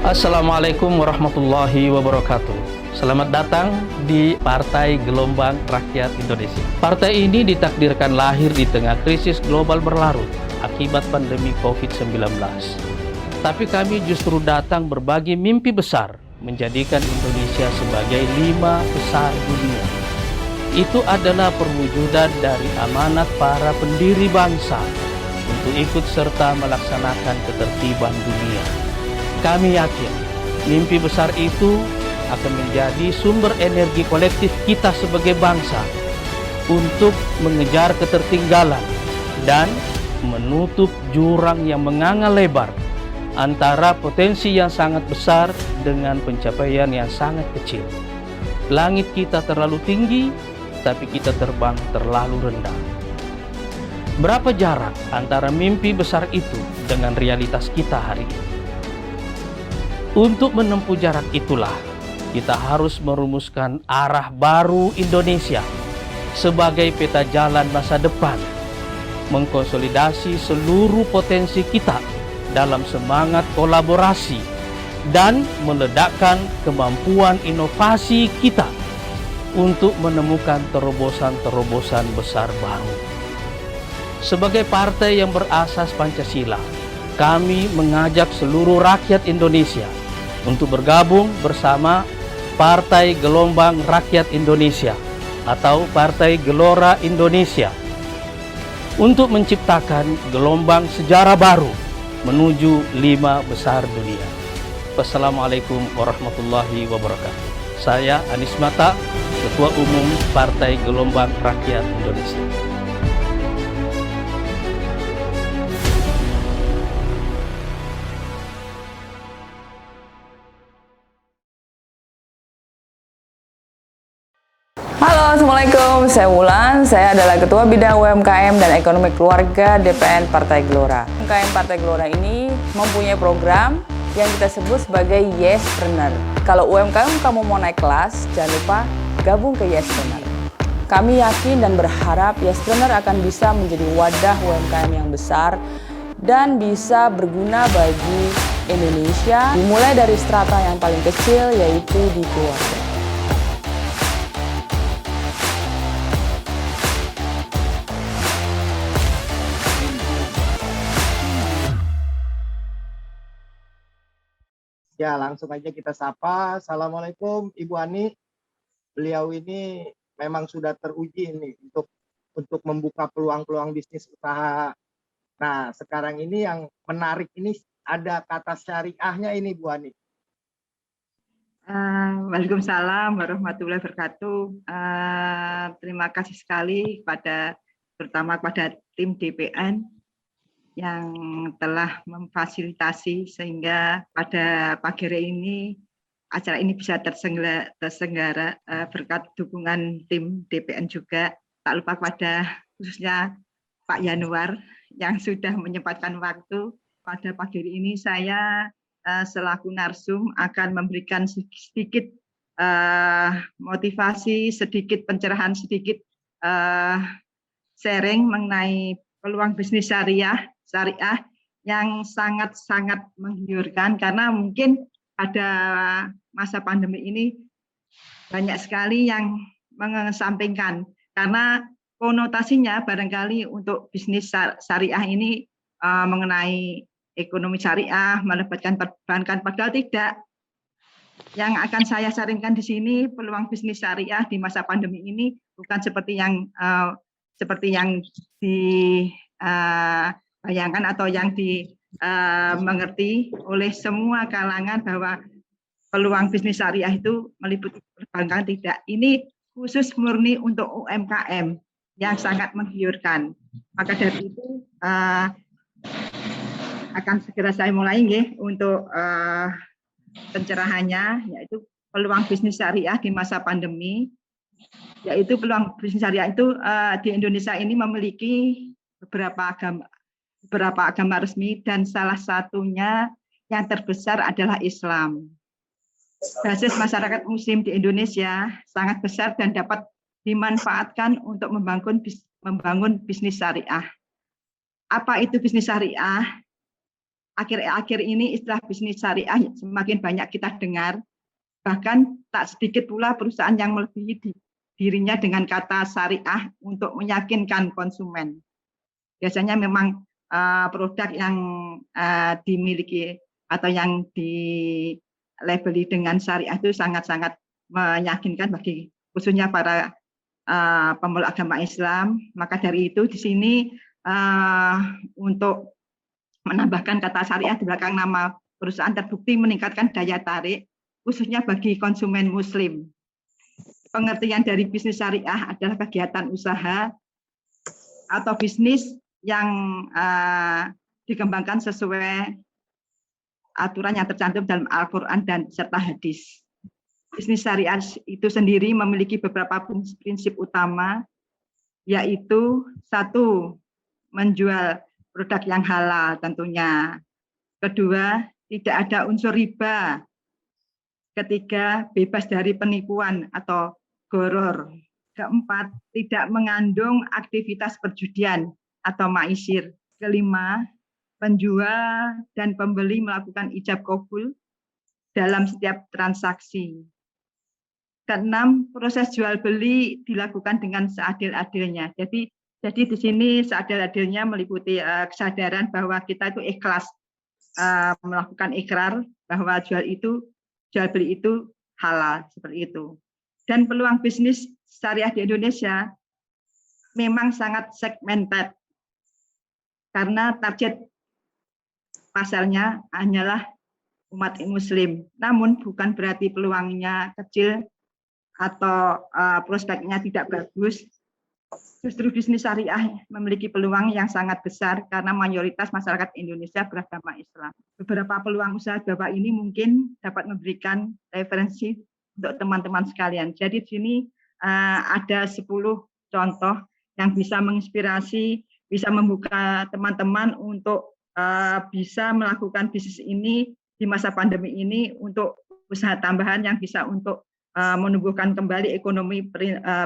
Assalamualaikum warahmatullahi wabarakatuh. Selamat datang di Partai Gelombang Rakyat Indonesia. Partai ini ditakdirkan lahir di tengah krisis global berlarut akibat pandemi COVID-19. Tapi kami justru datang berbagi mimpi besar menjadikan Indonesia sebagai 5 besar dunia. Itu adalah perwujudan dari amanat para pendiri bangsa untuk ikut serta melaksanakan ketertiban dunia. Kami yakin mimpi besar itu akan menjadi sumber energi kolektif kita sebagai bangsa untuk mengejar ketertinggalan dan menutup jurang yang menganga lebar antara potensi yang sangat besar dengan pencapaian yang sangat kecil. Langit kita terlalu tinggi, tapi kita terbang terlalu rendah. Berapa jarak antara mimpi besar itu dengan realitas kita hari ini? Untuk menempuh jarak itulah, kita harus merumuskan arah baru Indonesia sebagai peta jalan masa depan, mengkonsolidasi seluruh potensi kita dalam semangat kolaborasi, dan meledakkan kemampuan inovasi kita untuk menemukan terobosan-terobosan besar baru. Sebagai partai yang berasas Pancasila, kami mengajak seluruh rakyat Indonesia untuk bergabung bersama Partai Gelombang Rakyat Indonesia atau Partai Gelora Indonesia untuk menciptakan gelombang sejarah baru menuju 5 besar dunia. Wassalamualaikum warahmatullahi wabarakatuh. Saya Anies Mata, Ketua Umum Partai Gelombang Rakyat Indonesia. Halo, Assalamualaikum. Saya Wulan. Saya adalah Ketua Bidang UMKM dan Ekonomi Keluarga DPN Partai Gelora. UMKM Partai Gelora ini mempunyai program yang kita sebut sebagai Yespreneur. Kalau UMKM kamu mau naik kelas, jangan lupa gabung ke Yespreneur. Kami yakin dan berharap Yespreneur akan bisa menjadi wadah UMKM yang besar dan bisa berguna bagi Indonesia, dimulai dari strata yang paling kecil, yaitu di keluarga. Ya, langsung aja kita sapa. Assalamualaikum Ibu Ani. Beliau ini memang sudah teruji ini untuk membuka peluang-peluang bisnis usaha. Nah, sekarang ini yang menarik ini ada kata syariahnya ini Bu Ani. Waalaikumsalam warahmatullahi wabarakatuh. Terima kasih sekali terutama kepada tim DPN yang telah memfasilitasi sehingga pada pagi hari ini acara ini bisa terselenggara berkat dukungan tim DPN juga. Tak lupa pada khususnya Pak Yanuar yang sudah menyempatkan waktu. Pada pagi hari ini saya selaku narsum akan memberikan sedikit motivasi, sedikit pencerahan, sedikit sharing mengenai peluang bisnis syariah yang sangat-sangat menggiurkan, karena mungkin pada masa pandemi ini banyak sekali yang mengesampingkan, karena konotasinya barangkali untuk bisnis syariah ini mengenai ekonomi syariah, melibatkan perbankan, padahal tidak. Yang akan saya sharingkan di sini, peluang bisnis syariah di masa pandemi ini bukan seperti yang bayangkan atau yang dimengerti oleh semua kalangan bahwa peluang bisnis syariah itu meliputi perbankan, tidak. Ini khusus murni untuk UMKM yang sangat menggiurkan. Maka dari itu akan segera saya mulai untuk pencerahannya, yaitu peluang bisnis syariah di masa pandemi. Yaitu peluang bisnis syariah itu di Indonesia ini memiliki beberapa agama resmi, dan salah satunya yang terbesar adalah Islam. Basis masyarakat Muslim di Indonesia sangat besar dan dapat dimanfaatkan untuk membangun bisnis syariah. Apa itu bisnis syariah? akhir-akhir ini istilah bisnis syariah semakin banyak kita dengar, bahkan tak sedikit pula perusahaan yang melebihi dirinya dengan kata syariah untuk meyakinkan konsumen. Biasanya memang produk yang dimiliki atau yang dilabeli dengan syariah itu sangat-sangat meyakinkan bagi khususnya para pemeluk agama Islam. Maka dari itu di sini untuk menambahkan kata syariah di belakang nama perusahaan terbukti meningkatkan daya tarik khususnya bagi konsumen Muslim. Pengertian dari bisnis syariah adalah kegiatan usaha atau bisnis yang dikembangkan sesuai aturan yang tercantum dalam Al-Quran dan serta hadis. Bisnis syariah itu sendiri memiliki beberapa prinsip utama, yaitu 1, menjual produk yang halal tentunya. 2, tidak ada unsur riba. 3, bebas dari penipuan atau gharar. 4, tidak mengandung aktivitas perjudian atau maisir. 5, penjual dan pembeli melakukan ijab kabul dalam setiap transaksi. 6, proses jual beli dilakukan dengan seadil-adilnya. Jadi di sini seadil-adilnya meliputi kesadaran bahwa kita itu ikhlas melakukan ikrar bahwa jual beli itu halal, seperti itu. Dan peluang bisnis syariah di Indonesia memang sangat segmented karena target pasarnya hanyalah umat Muslim. Namun bukan berarti peluangnya kecil atau prospeknya tidak bagus. Justru bisnis syariah memiliki peluang yang sangat besar karena mayoritas masyarakat Indonesia beragama Islam. Beberapa peluang usaha di bawah ini mungkin dapat memberikan referensi untuk teman-teman sekalian. Jadi di sini ada 10 contoh yang bisa menginspirasi, bisa membuka teman-teman untuk bisa melakukan bisnis ini di masa pandemi ini untuk usaha tambahan yang bisa untuk menumbuhkan kembali ekonomi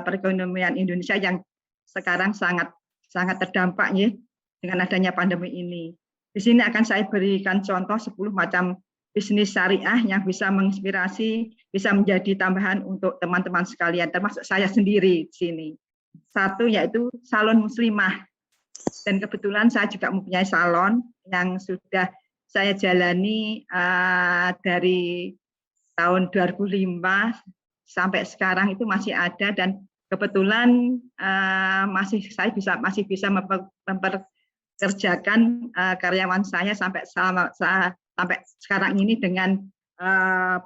perekonomian Indonesia yang sekarang sangat terdampak ya dengan adanya pandemi ini. Di sini akan saya berikan contoh 10 macam bisnis syariah yang bisa menginspirasi, bisa menjadi tambahan untuk teman-teman sekalian, termasuk saya sendiri di sini. 1 yaitu salon muslimah. Dan kebetulan saya juga mempunyai salon yang sudah saya jalani dari tahun 2005 sampai sekarang itu masih ada, dan kebetulan masih bisa memperkerjakan karyawan saya sampai sekarang ini dengan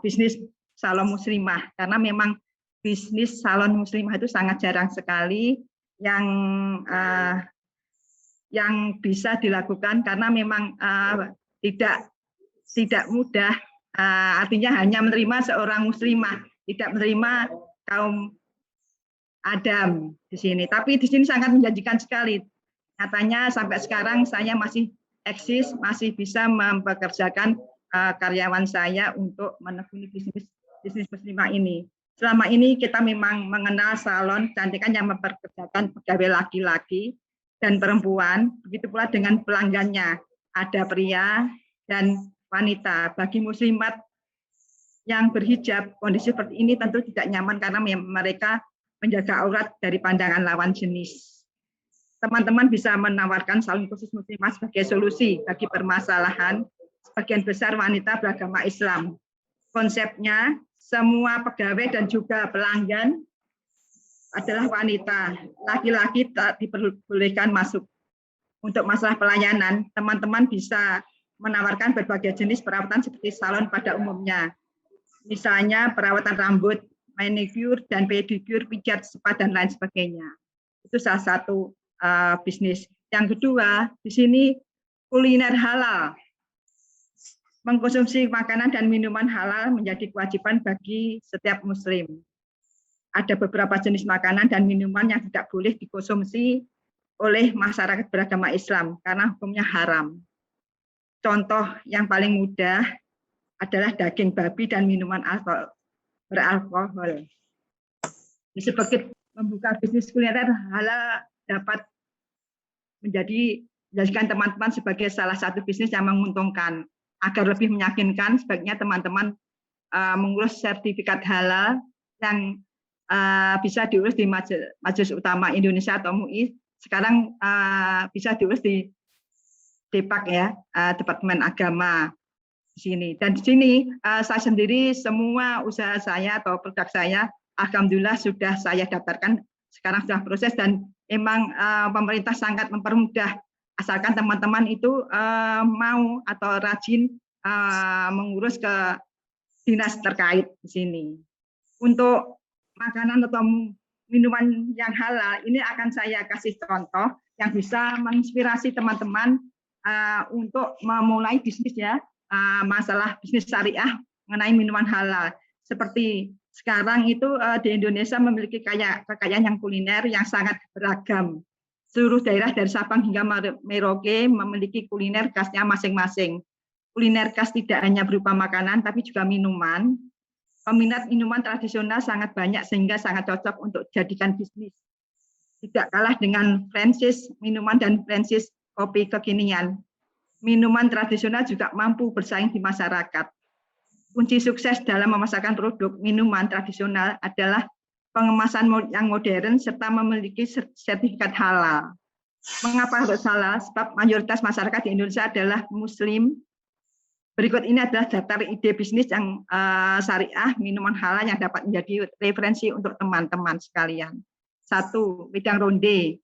bisnis salon muslimah, karena memang bisnis salon muslimah itu sangat jarang sekali yang bisa dilakukan karena memang tidak mudah, artinya hanya menerima seorang muslimah, tidak menerima kaum Adam di sini. Tapi di sini sangat menjanjikan sekali. Nyatanya sampai sekarang saya masih eksis, masih bisa mempekerjakan karyawan saya untuk menekuni bisnis muslimah ini. Selama ini kita memang mengenal salon kecantikan yang mempekerjakan pegawai laki-laki dan perempuan, begitu pula dengan pelanggannya, ada pria dan wanita. Bagi muslimat yang berhijab, kondisi seperti ini tentu tidak nyaman karena mereka menjaga aurat dari pandangan lawan jenis. Teman-teman bisa menawarkan salon khusus muslimah sebagai solusi bagi permasalahan sebagian besar wanita beragama Islam. Konsepnya, semua pegawai dan juga pelanggan adalah wanita, laki-laki tak diperbolehkan masuk. Untuk masalah pelayanan, teman-teman bisa menawarkan berbagai jenis perawatan seperti salon pada umumnya. Misalnya perawatan rambut, manicure dan pedicure, pijat, spa dan lain sebagainya. Itu salah satu bisnis. Yang kedua, di sini kuliner halal. Mengkonsumsi makanan dan minuman halal menjadi kewajiban bagi setiap muslim. Ada beberapa jenis makanan dan minuman yang tidak boleh dikonsumsi oleh masyarakat beragama Islam karena hukumnya haram. Contoh yang paling mudah adalah daging babi dan minuman beralkohol. Sebagai membuka bisnis kuliner halal dapat menjadi menjadikan teman-teman sebagai salah satu bisnis yang menguntungkan. Agar lebih meyakinkan, sebaiknya teman-teman mengurus sertifikat halal yang bisa diurus di Majelis Utama Indonesia atau MUI. Sekarang bisa diurus di DEPAK ya, Departemen Agama di sini. Dan di sini saya sendiri semua usaha saya atau produk saya, alhamdulillah sudah saya daftarkan, sekarang sudah proses, dan memang pemerintah sangat mempermudah asalkan teman-teman itu mau atau rajin mengurus ke dinas terkait di sini. Untuk makanan atau minuman yang halal ini akan saya kasih contoh yang bisa menginspirasi teman-teman untuk memulai bisnis ya, masalah bisnis syariah mengenai minuman halal. Seperti sekarang itu di Indonesia memiliki kekayaan yang kuliner yang sangat beragam. Seluruh daerah dari Sabang hingga Merauke memiliki kuliner khasnya masing-masing. Kuliner khas tidak hanya berupa makanan, tapi juga minuman. Peminat minuman tradisional sangat banyak sehingga sangat cocok untuk dijadikan bisnis. Tidak kalah dengan franchise minuman dan franchise kopi kekinian. Minuman tradisional juga mampu bersaing di masyarakat. Kunci sukses dalam memasarkan produk minuman tradisional adalah pengemasan yang modern serta memiliki sertifikat halal. Mengapa harus halal? Sebab mayoritas masyarakat di Indonesia adalah Muslim. Berikut ini adalah daftar ide bisnis yang syariah minuman halal yang dapat menjadi referensi untuk teman-teman sekalian. 1. Wedang ronde.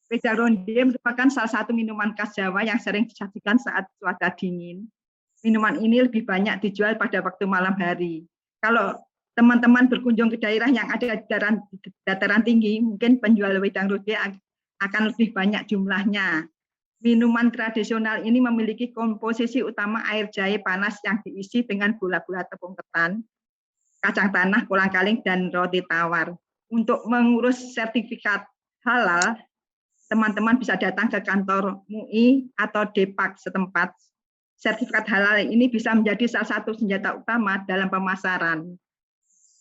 Wedang ronde merupakan salah satu minuman khas Jawa yang sering disajikan saat cuaca dingin. Minuman ini lebih banyak dijual pada waktu malam hari. Kalau teman-teman berkunjung ke daerah yang ada di dataran tinggi, mungkin penjual wedang ronde akan lebih banyak jumlahnya. Minuman tradisional ini memiliki komposisi utama air jahe panas yang diisi dengan bola-bola tepung ketan, kacang tanah, kolang-kaling, dan roti tawar. Untuk mengurus sertifikat halal, teman-teman bisa datang ke kantor MUI atau DEPAK setempat. Sertifikat halal ini bisa menjadi salah satu senjata utama dalam pemasaran.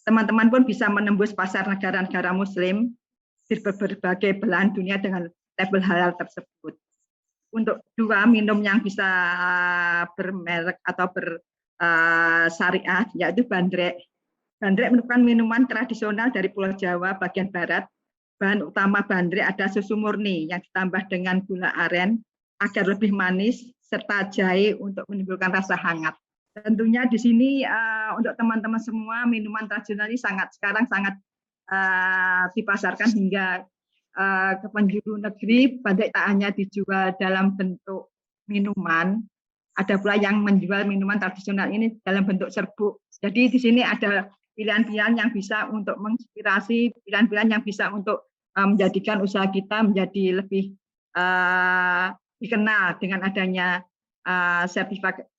Teman-teman pun bisa menembus pasar negara-negara Muslim di berbagai belahan dunia dengan label halal tersebut. Untuk 2, minum yang bisa bermerek atau bersyariah, yaitu bandrek. Bandrek merupakan minuman tradisional dari Pulau Jawa bagian barat. Bahan utama bandrek ada susu murni yang ditambah dengan gula aren agar lebih manis, serta jahe untuk menimbulkan rasa hangat. Tentunya di sini untuk teman-teman semua, minuman tradisional ini sekarang sangat dipasarkan hingga ke penjuru negeri. Bandrek tak hanya dijual dalam bentuk minuman, ada pula yang menjual minuman tradisional ini dalam bentuk serbuk. Jadi di sini ada pilihan-pilihan yang bisa untuk menginspirasi, pilihan-pilihan yang bisa untuk menjadikan usaha kita menjadi lebih dikenal dengan adanya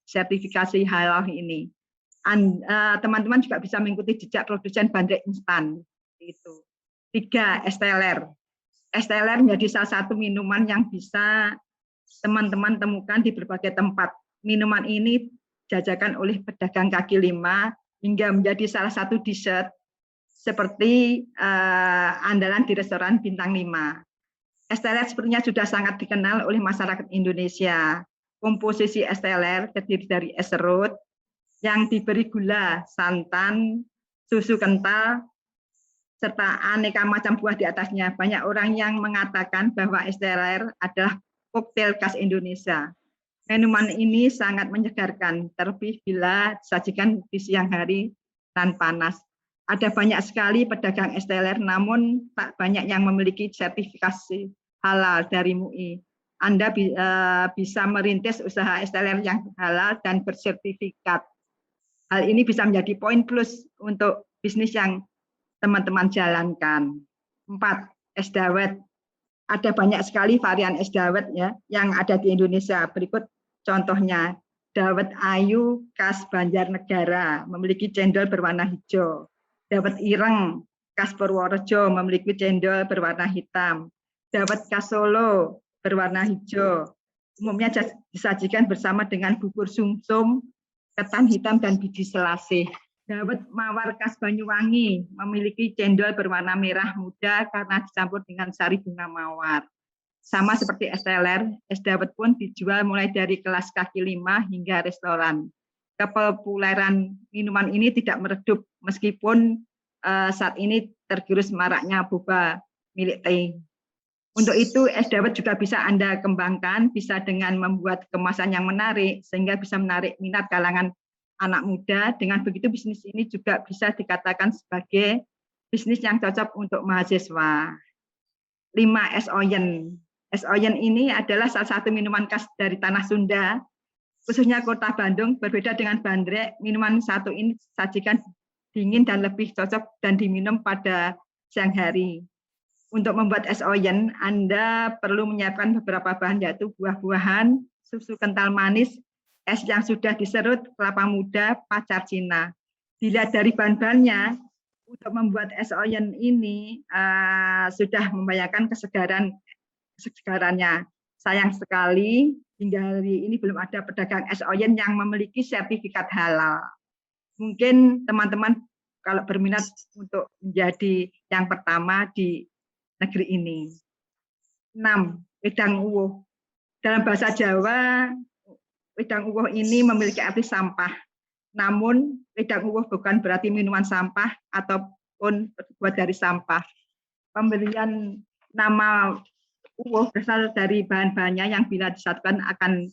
sertifikasi halal ini. Teman-teman juga bisa mengikuti jejak produsen bandrek instan. Itu. 3, es teler. Es teler menjadi salah satu minuman yang bisa teman-teman temukan di berbagai tempat. Minuman ini dijajakan oleh pedagang kaki 5 hingga menjadi salah satu dessert seperti andalan di restoran bintang 5. Es teler sepertinya sudah sangat dikenal oleh masyarakat Indonesia. Komposisi es teler terdiri dari es serut yang diberi gula, santan, susu kental, serta aneka macam buah di atasnya. Banyak orang yang mengatakan bahwa es teler adalah koktail khas Indonesia. Minuman ini sangat menyegarkan, terlebih bila disajikan di siang hari dan panas. Ada banyak sekali pedagang es teler, namun tak banyak yang memiliki sertifikasi halal dari MUI. Anda bisa merintis usaha es teler yang halal dan bersertifikat. Hal ini bisa menjadi poin plus untuk bisnis yang teman-teman jalankan. 4, es dawet. Ada banyak sekali varian es dawet ya yang ada di Indonesia. Berikut contohnya. Dawet ayu khas Banjarnegara memiliki cendol berwarna hijau. Dawet ireng khas Purworejo memiliki cendol berwarna hitam. Dawet khas Solo berwarna hijau. Umumnya disajikan bersama dengan bubur sumsum, ketan hitam, dan biji selasih. Dawet mawar khas Banyuwangi memiliki cendol berwarna merah muda karena dicampur dengan sari bunga mawar. Sama seperti es teler, es dawet pun dijual mulai dari kelas kaki 5 hingga restoran. Kepopuleran minuman ini tidak meredup meskipun saat ini tergerus maraknya boba milik teh. Untuk itu, es dawet juga bisa Anda kembangkan, bisa dengan membuat kemasan yang menarik, sehingga bisa menarik minat kalangan anak muda. Dengan begitu, bisnis ini juga bisa dikatakan sebagai bisnis yang cocok untuk mahasiswa. 5. Es oyen. Es oyen ini adalah salah satu minuman khas dari tanah Sunda, khususnya kota Bandung. Berbeda dengan bandrek, minuman satu ini sajikan dingin dan lebih cocok dan diminum pada siang hari. Untuk membuat es oyen, Anda perlu menyiapkan beberapa bahan, yaitu buah-buahan, susu kental manis, es yang sudah diserut, kelapa muda, pacar Cina. Dilihat dari bahan-bahannya, untuk membuat es oyen ini sudah membayangkan kesegarannya. Sayang sekali hingga hari ini belum ada pedagang es oyen yang memiliki sertifikat halal. Mungkin teman-teman kalau berminat untuk menjadi yang pertama di negeri ini. 6. Wedang uwuh. Dalam bahasa Jawa, wedang uwuh ini memiliki arti sampah. Namun, wedang uwuh bukan berarti minuman sampah ataupun terbuat dari sampah. Pemberian nama uwuh berasal dari bahan-bahannya yang bila disatukan akan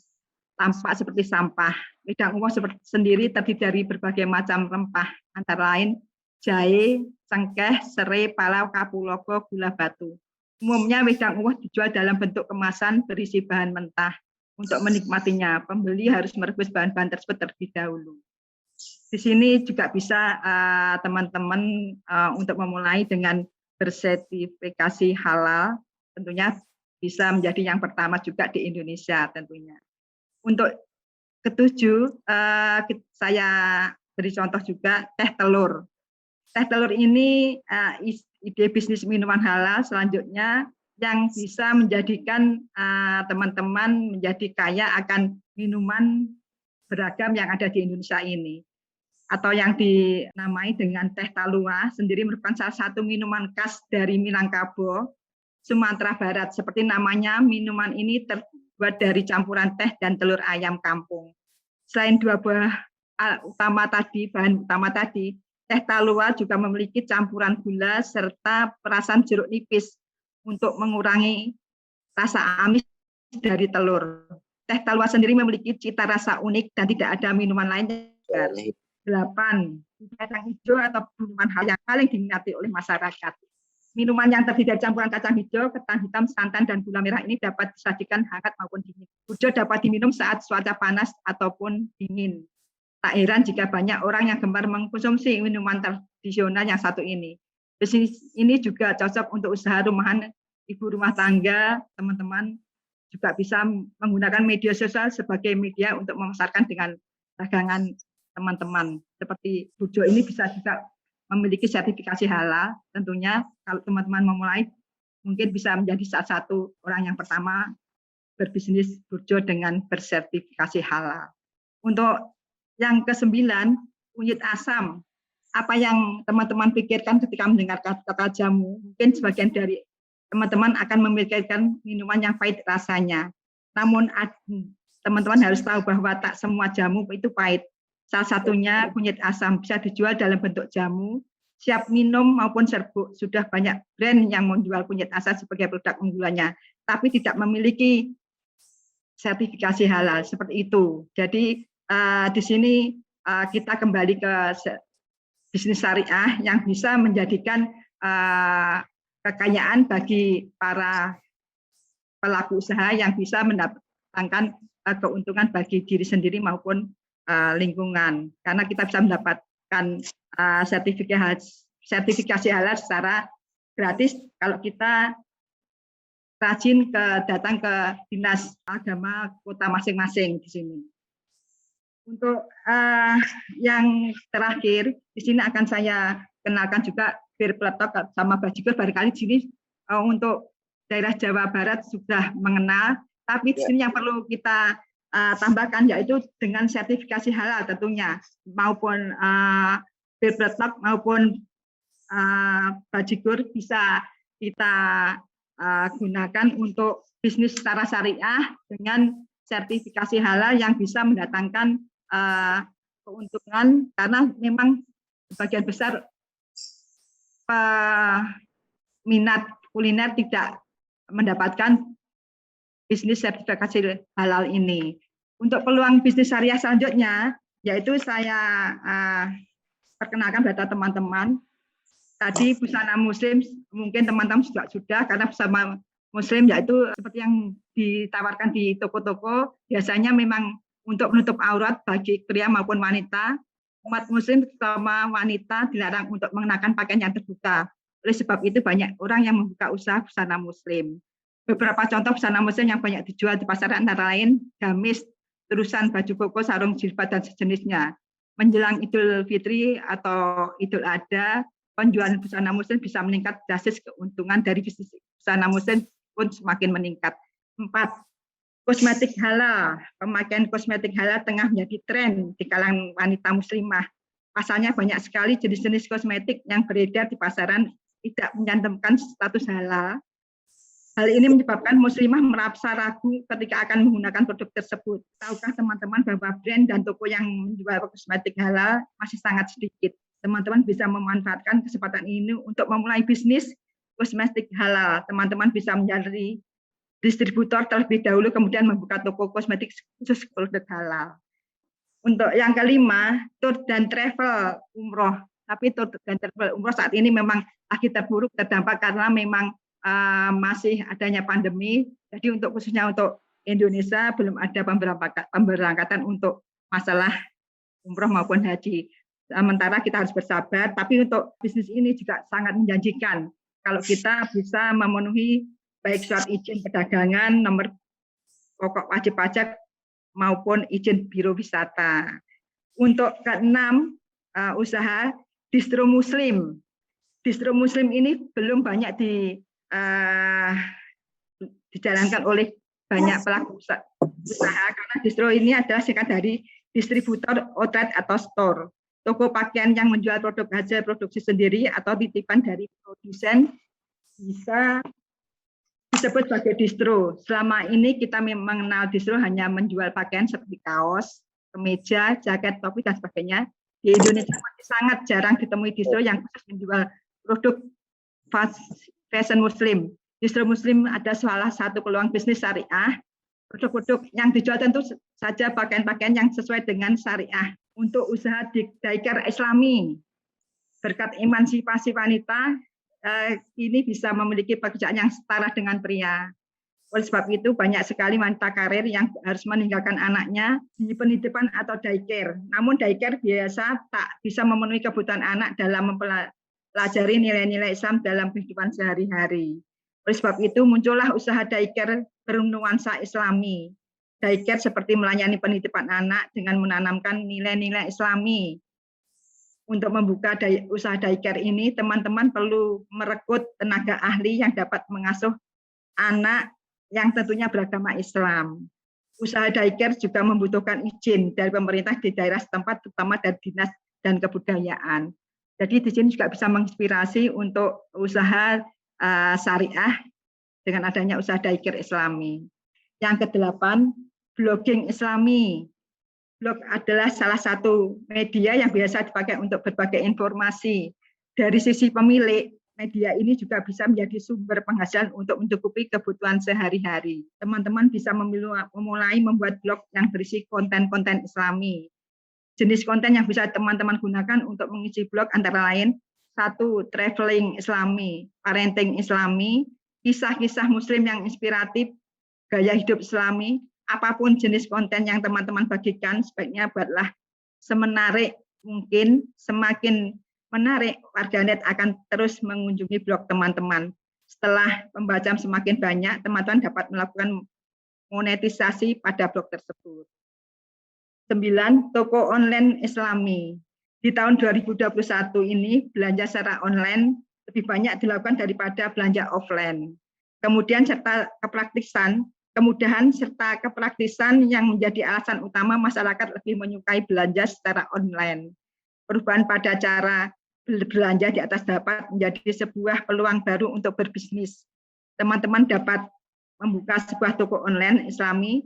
tampak seperti sampah. Wedang uwuh sendiri terdiri dari berbagai macam rempah, antara lain jahe, cengkeh, serai, palau, kapulaga, gula batu. Umumnya wedang uwuh dijual dalam bentuk kemasan berisi bahan mentah. Untuk menikmatinya, pembeli harus merebus bahan-bahan tersebut terlebih dahulu. Di sini juga bisa teman-teman untuk memulai dengan bersertifikasi halal, tentunya bisa menjadi yang pertama juga di Indonesia tentunya. Untuk ketujuh, saya beri contoh juga teh telur. Teh telur ini ide bisnis minuman halal selanjutnya yang bisa menjadikan teman-teman menjadi kaya akan minuman beragam yang ada di Indonesia ini. Atau yang dinamai dengan teh talua sendiri merupakan salah satu minuman khas dari Minangkabau, Sumatera Barat. Seperti namanya, minuman ini terbuat dari campuran teh dan telur ayam kampung. Selain dua buah bahan utama tadi, teh talua juga memiliki campuran gula serta perasan jeruk nipis untuk mengurangi rasa amis dari telur. Teh talua sendiri memiliki cita rasa unik dan tidak ada minuman lain. 8. Kacang hijau atau minuman hal yang paling diminati oleh masyarakat. Minuman yang terdiri dari campuran kacang hijau, ketan hitam, santan, dan gula merah ini dapat disajikan hangat maupun dingin. Burjo dapat diminum saat cuaca panas ataupun dingin. Tak heran jika banyak orang yang gemar mengkonsumsi minuman tradisional yang satu ini. Bisnis ini juga cocok untuk usaha rumahan, ibu rumah tangga, teman-teman juga bisa menggunakan media sosial sebagai media untuk memasarkan dengan dagangan teman-teman. Seperti Burjo ini bisa juga memiliki sertifikasi halal. Tentunya kalau teman-teman memulai, mungkin bisa menjadi salah satu orang yang pertama berbisnis Burjo dengan bersertifikasi halal. Untuk yang ke-9, kunyit asam. Apa yang teman-teman pikirkan ketika mendengar kata jamu? Mungkin sebagian dari teman-teman akan memikirkan minuman yang pahit rasanya. Namun teman-teman harus tahu bahwa tak semua jamu itu pahit. Salah satunya kunyit asam bisa dijual dalam bentuk jamu, siap minum maupun serbuk. Sudah banyak brand yang menjual kunyit asam sebagai produk unggulannya, tapi tidak memiliki sertifikasi halal seperti itu. Jadi di sini kita kembali ke bisnis syariah yang bisa menjadikan kekayaan bagi para pelaku usaha yang bisa mendatangkan keuntungan bagi diri sendiri maupun lingkungan, karena kita bisa mendapatkan sertifikasi halal secara gratis kalau kita rajin datang ke dinas agama kota masing-masing di sini. Untuk yang terakhir di sini akan saya kenalkan juga bir peletok sama bajigur. Barangkali di sini untuk daerah Jawa Barat sudah mengenal, tapi di sini yang perlu kita tambahkan yaitu dengan sertifikasi halal tentunya, maupun bir peletok maupun bajigur bisa kita gunakan untuk bisnis secara syariah dengan sertifikasi halal yang bisa mendatangkan keuntungan, karena memang sebagian besar minat kuliner tidak mendapatkan bisnis sertifikasi halal ini. Untuk peluang bisnis syariah selanjutnya, yaitu saya perkenalkan pada teman-teman. Tadi busana muslim mungkin teman-teman sudah karena busana muslim yaitu seperti yang ditawarkan di toko-toko, biasanya memang untuk menutup aurat bagi pria maupun wanita. Umat muslim terutama wanita dilarang untuk mengenakan pakaian yang terbuka. Oleh sebab itu banyak orang yang membuka usaha busana muslim. Beberapa contoh busana muslim yang banyak dijual di pasaran antara lain gamis, terusan, baju koko, sarung jilbab dan sejenisnya. Menjelang Idul Fitri atau Idul Adha, penjualan busana muslim bisa meningkat drastis, keuntungan dari bisnis busana muslim pun semakin meningkat. 4. Kosmetik halal. Pemakaian kosmetik halal tengah menjadi tren di kalangan wanita muslimah. Pasalnya banyak sekali jenis-jenis kosmetik yang beredar di pasaran tidak mencantumkan status halal. Hal ini menyebabkan muslimah merasa ragu ketika akan menggunakan produk tersebut. Tahukah teman-teman bahwa brand dan toko yang menjual kosmetik halal masih sangat sedikit? Teman-teman bisa memanfaatkan kesempatan ini untuk memulai bisnis kosmetik halal. Teman-teman bisa menjadi distributor terlebih dahulu, kemudian membuka toko kosmetik khusus produk halal. Untuk yang kelima, tour dan travel umroh. Tapi tour dan travel umroh saat ini memang lagi terpuruk, terdampak karena memang masih adanya pandemi. Jadi untuk khususnya untuk Indonesia belum ada pemberangkatan untuk masalah umroh maupun haji. Sementara kita harus bersabar, tapi untuk bisnis ini juga sangat menjanjikan. Kalau kita bisa memenuhi baik surat izin perdagangan, nomor pokok wajib pajak, maupun izin biro wisata. Untuk keenam, usaha distro muslim. Distro muslim ini belum banyak dijalankan oleh banyak pelaku usaha, karena distro ini adalah singkat dari distributor, outlet, atau store. Toko pakaian yang menjual produk hasil produksi sendiri atau titipan dari produsen bisa disebut sebagai distro. Selama ini kita mengenal distro hanya menjual pakaian seperti kaos, kemeja, jaket, topi, dan sebagainya. Di Indonesia masih sangat jarang ditemui distro yang khusus menjual produk fashion muslim. Distro muslim ada salah satu peluang bisnis syariah. Produk-produk yang dijual tentu saja pakaian-pakaian yang sesuai dengan syariah. Untuk usaha daycare Islami, berkat emansipasi wanita, ini bisa memiliki pekerjaan yang setara dengan pria. Oleh sebab itu banyak sekali wanita karir yang harus meninggalkan anaknya di penitipan atau daycare. Namun daycare biasa tak bisa memenuhi kebutuhan anak dalam mempelajari nilai-nilai Islam dalam kehidupan sehari-hari. Oleh sebab itu muncullah usaha daycare bernuansa Islami. Daycare seperti melayani penitipan anak dengan menanamkan nilai-nilai Islami. Untuk membuka usaha daycare ini, teman-teman perlu merekrut tenaga ahli yang dapat mengasuh anak yang tentunya beragama Islam. Usaha daycare juga membutuhkan izin dari pemerintah di daerah setempat, terutama dari dinas dan kebudayaan. Jadi di sini juga bisa menginspirasi untuk usaha syariah dengan adanya usaha daycare Islami. Yang ke-8, blogging Islami. Blog adalah salah satu media yang biasa dipakai untuk berbagai informasi. Dari sisi pemilik, media ini juga bisa menjadi sumber penghasilan untuk mencukupi kebutuhan sehari-hari. Teman-teman bisa memulai membuat blog yang berisi konten-konten Islami. Jenis konten yang bisa teman-teman gunakan untuk mengisi blog antara lain, 1. Traveling Islami, parenting Islami, kisah-kisah muslim yang inspiratif, gaya hidup Islami. Apapun jenis konten yang teman-teman bagikan, sebaiknya buatlah semenarik mungkin. Semakin menarik, warganet akan terus mengunjungi blog teman-teman. Setelah pembaca semakin banyak, teman-teman dapat melakukan monetisasi pada blog tersebut. 9. Toko online Islami. Di tahun 2021 ini, belanja secara online lebih banyak dilakukan daripada belanja offline. Kemudian kemudahan serta kepraktisan yang menjadi alasan utama masyarakat lebih menyukai belanja secara online. Perubahan pada cara belanja di atas dapat menjadi sebuah peluang baru untuk berbisnis. teman-teman dapat membuka sebuah toko online Islami,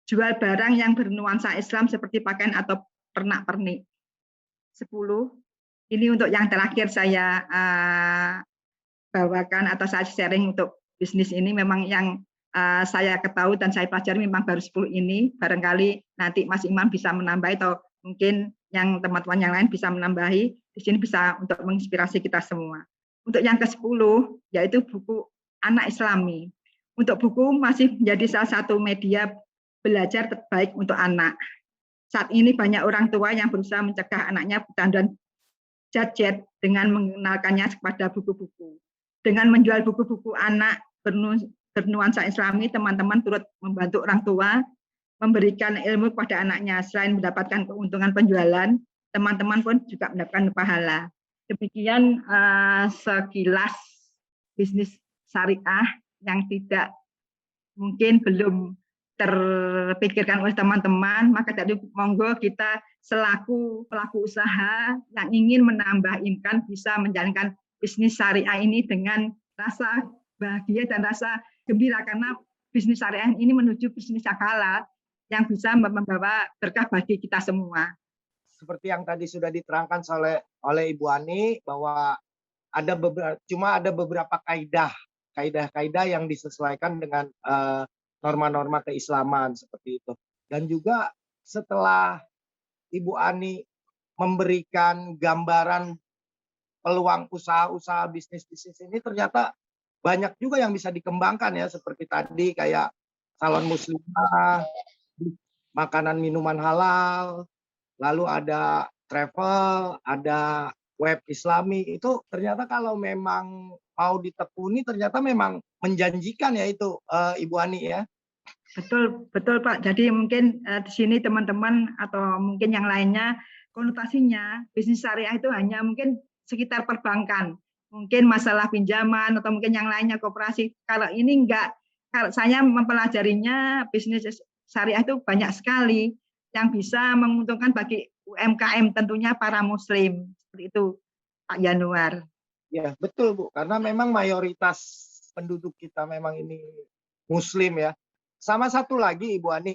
jual barang yang bernuansa Islam seperti pakaian atau pernak-pernik. 10. Ini untuk yang terakhir saya bawakan atau saya sharing untuk bisnis ini, memang yang saya ketahui dan saya pelajari memang baru 10 ini. Barangkali nanti Mas Iman bisa menambah atau mungkin yang teman-teman yang lain bisa menambahi. Di sini bisa untuk menginspirasi kita semua. Untuk yang ke-10 yaitu buku Anak Islami. Untuk buku masih menjadi salah satu media belajar terbaik untuk anak. Saat ini banyak orang tua yang berusaha mencegah anaknya kecanduan gadget dengan mengenalkannya kepada buku-buku. Dengan menjual buku-buku anak bernuansa Islami, teman-teman turut membantu orang tua memberikan ilmu kepada anaknya. Selain mendapatkan keuntungan penjualan, teman-teman pun juga mendapatkan pahala. Demikian sekilas bisnis syariah yang tidak mungkin belum terpikirkan oleh teman-teman, maka tadi monggo kita selaku pelaku usaha yang ingin menambah income bisa menjalankan bisnis syariah ini dengan rasa bahagia dan rasa gembira, karena bisnis syariah ini menuju bisnis yang halal yang bisa membawa berkah bagi kita semua. Seperti yang tadi sudah diterangkan oleh Ibu Ani bahwa ada beberapa kaidah yang disesuaikan dengan norma-norma keislaman seperti itu. Dan juga setelah Ibu Ani memberikan gambaran peluang usaha-usaha bisnis ini, ternyata banyak juga yang bisa dikembangkan ya, seperti tadi kayak salon muslimah, makanan minuman halal, lalu ada travel, ada web Islami. Itu ternyata kalau memang mau ditekuni ternyata memang menjanjikan ya itu Ibu Ani ya. Betul, betul Pak. Jadi mungkin di sini teman-teman atau mungkin yang lainnya konotasinya bisnis syariah itu hanya mungkin sekitar perbankan, mungkin masalah pinjaman atau mungkin yang lainnya koperasi. Kalau ini enggak, kalau saya mempelajarinya bisnis syariah itu banyak sekali yang bisa menguntungkan bagi UMKM, tentunya para Muslim. Seperti itu Pak Yanuar. Ya betul Bu, karena memang mayoritas penduduk kita memang ini Muslim ya. Sama satu lagi Ibu Ani,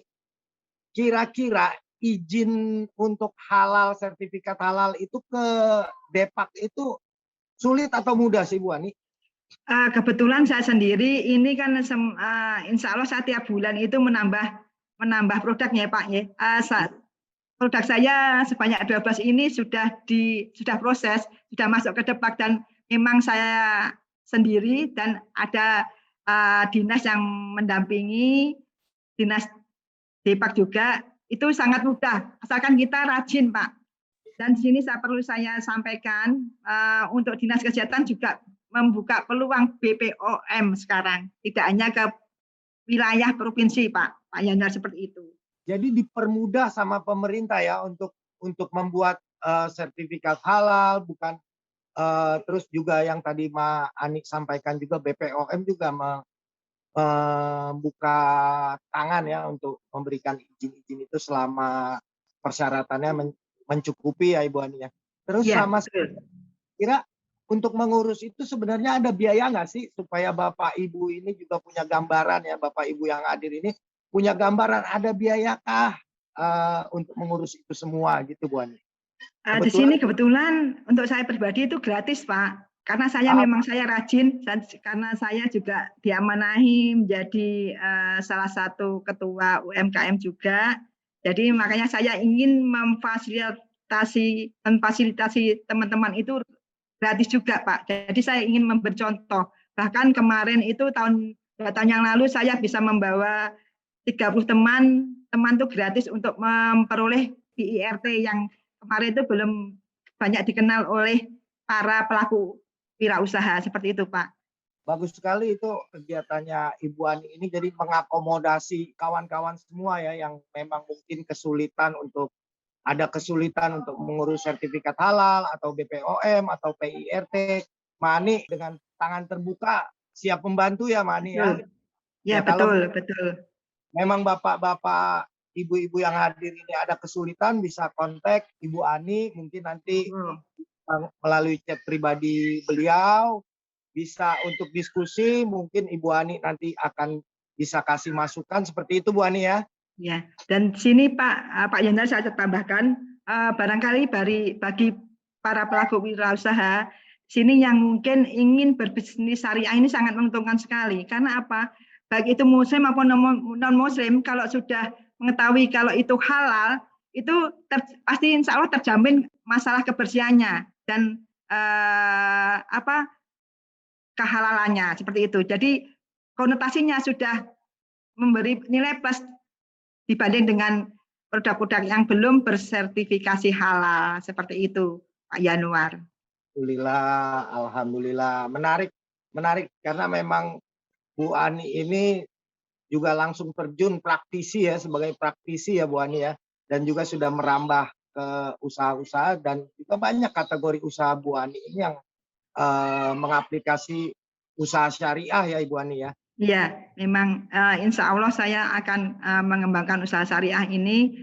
kira-kira izin untuk halal, sertifikat halal itu ke Depak itu sulit atau mudah sih Bu Ani? Kebetulan saya sendiri ini kan insya Allah saya tiap bulan itu menambah produknya Pak ya. Produk saya sebanyak 12 ini sudah proses, sudah masuk ke Depak, dan memang saya sendiri dan ada dinas yang mendampingi, dinas Depak juga, itu sangat mudah asalkan kita rajin Pak. Dan di sini saya sampaikan untuk dinas kesehatan juga membuka peluang BPOM sekarang, tidak hanya ke wilayah provinsi Pak Yanuar, seperti itu. Jadi dipermudah sama pemerintah ya untuk membuat sertifikat halal, bukan terus juga yang tadi Ma Ani sampaikan juga BPOM juga membuka tangan ya untuk memberikan izin-izin itu selama persyaratannya mencukupi ya Ibu Ani ya. Terus Ya, sama kira untuk mengurus itu sebenarnya ada biaya nggak sih supaya Bapak Ibu ini juga punya gambaran ya, Bapak Ibu yang hadir ini punya gambaran ada biayakah untuk mengurus itu semua gitu Bu Ani? Di sini kebetulan untuk saya pribadi itu gratis Pak, karena memang saya rajin, karena saya juga diamanahi menjadi salah satu ketua UMKM juga. Jadi makanya saya ingin memfasilitasi teman-teman itu gratis juga Pak. Jadi saya ingin memberi contoh. Bahkan kemarin itu 2 tahun yang lalu saya bisa membawa 30 teman itu gratis untuk memperoleh PIRT yang kemarin itu belum banyak dikenal oleh para pelaku wirausaha, seperti itu Pak. Bagus sekali itu kegiatannya Ibu Ani ini, jadi mengakomodasi kawan-kawan semua ya yang memang mungkin kesulitan untuk mengurus sertifikat halal atau BPOM atau PIRT. Ma Ani dengan tangan terbuka siap membantu ya Ma Ani ya. Ya, betul, betul. Memang bapak-bapak, ibu-ibu yang hadir ini ada kesulitan bisa kontak Ibu Ani, mungkin nanti melalui chat pribadi beliau bisa untuk diskusi, mungkin Ibu Ani nanti akan bisa kasih masukan seperti itu Bu Ani ya. Ya, dan sini Pak Yanda saya tambahkan barangkali bagi para pelaku wirausaha sini yang mungkin ingin berbisnis syariah ini sangat menguntungkan sekali. Karena apa? Baik itu muslim maupun non muslim, kalau sudah mengetahui kalau itu halal, itu pasti insya Allah terjamin masalah kebersihannya dan kehalalannya seperti itu. Jadi konotasinya sudah memberi nilai plus dibanding dengan produk-produk yang belum bersertifikasi halal seperti itu, Pak Yanuar. Alhamdulillah, menarik karena memang Bu Ani ini juga langsung terjun praktisi ya, sebagai praktisi ya Bu Ani ya, dan juga sudah merambah ke usaha-usaha dan juga banyak kategori usaha Bu Ani ini yang mengaplikasi usaha syariah ya Ibu Ani ya. Iya, memang insya Allah saya akan mengembangkan usaha syariah ini,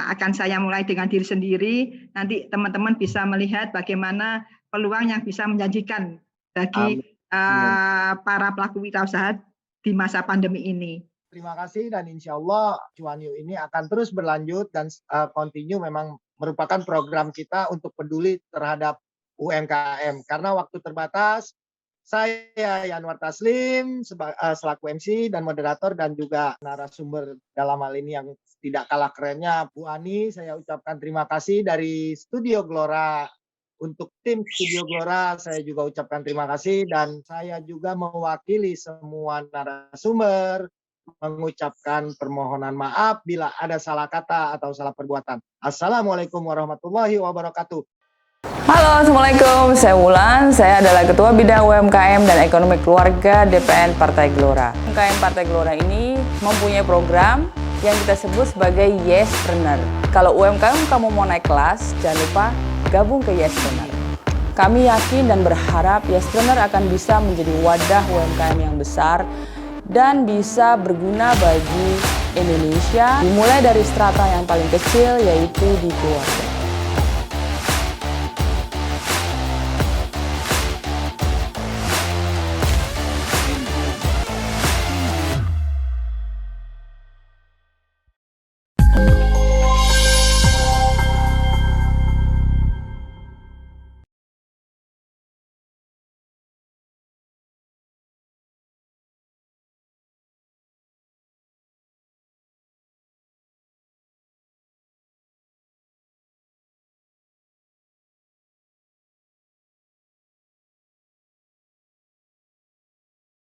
akan saya mulai dengan diri sendiri, nanti teman-teman bisa melihat bagaimana peluang yang bisa menjanjikan bagi para pelaku wirausaha di masa pandemi ini. Terima kasih dan insya Allah Cuanyu ini akan terus berlanjut dan continue, memang merupakan program kita untuk peduli terhadap UMKM. Karena waktu terbatas, saya Yanuar Taslim selaku MC dan moderator dan juga narasumber dalam hal ini yang tidak kalah kerennya Bu Ani, saya ucapkan terima kasih dari Studio Glora. Untuk tim Studio Glora saya juga ucapkan terima kasih dan saya juga mewakili semua narasumber mengucapkan permohonan maaf bila ada salah kata atau salah perbuatan. Assalamualaikum warahmatullahi wabarakatuh. Halo, Assalamualaikum. Saya Wulan. Saya adalah Ketua Bidang UMKM dan Ekonomi Keluarga DPN Partai Gelora. UMKM Partai Gelora ini mempunyai program yang kita sebut sebagai Yespreneur. Kalau UMKM kamu mau naik kelas, jangan lupa gabung ke Yespreneur. Kami yakin dan berharap Yespreneur akan bisa menjadi wadah UMKM yang besar dan bisa berguna bagi Indonesia, dimulai dari strata yang paling kecil yaitu di keluarga.